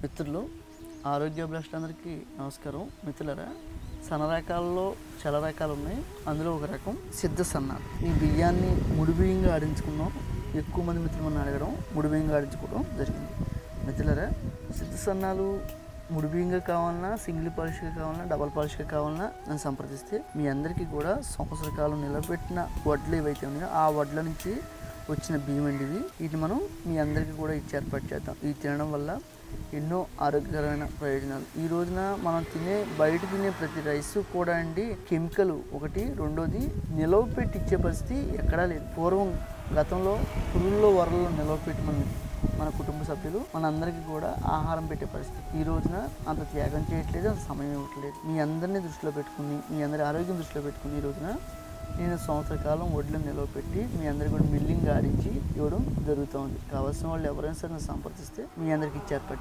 మిత్రులు ఆరోగ్యాభిలాషులందరికీ నమస్కారం. మిత్రులారా, సన్న రకాల్లో చాలా రకాలు ఉన్నాయి. అందులో ఒక రకం సిద్ధ సన్నాలు. ఈ బియ్యాన్ని ముడి బియ్యంగా ఆడించుకున్నాం. ఎక్కువ మంది మిత్రులు మనం అడగడం ముడి బియ్యంగా ఆడించుకోవడం జరిగింది. మిత్రులారా, సిద్ధ సన్నాలు ముడి బియ్యంగా కావాలన్నా, సింగిల్ పాలిష్గా కావాలన్నా, డబల్ పాలిష్గా కావాలన్నా నన్ను సంప్రదిస్తే మీ అందరికీ కూడా సంవత్సర కాలం నిలబెట్టిన వడ్లు ఏవైతే ఉన్నాయో ఆ వడ్ల నుంచి వచ్చిన బియ్యం అండి ఇవి. వీటిని మనం మీ అందరికీ కూడా ఇచ్చి ఏర్పాటు చేద్దాం. ఇది తినడం వల్ల ఎన్నో ఆరోగ్యకరమైన ప్రయోజనాలు. ఈ రోజున మనం బయట తినే ప్రతి రైస్ కూడా అండి కెమికల్ ఒకటి, రెండోది నిలవ పెట్టి ఇచ్చే పరిస్థితి ఎక్కడా లేదు. పూర్వం గతంలో పురుగుల్లో వరల్లో నిలవ పెట్టి మన కుటుంబ సభ్యులు మనందరికీ కూడా ఆహారం పెట్టే పరిస్థితి. ఈ రోజున అంత త్యాగం చేయట్లేదు, అంత సమయం ఇవ్వట్లేదు. మీ అందరినీ దృష్టిలో పెట్టుకుని, మీ అందరి ఆరోగ్యం దృష్టిలో పెట్టుకుని ఈ రోజున నేను సంవత్సర కాలం వడ్లను నిలవ పెట్టి మీ అందరికీ కూడా మిల్లింగ్ ఆడించి ఇవ్వడం జరుగుతూ ఉంది. కావాల్సిన వాళ్ళు ఎవరైనా సరే సంప్రదిస్తే మీ అందరికి ఇచ్చేర్పాటు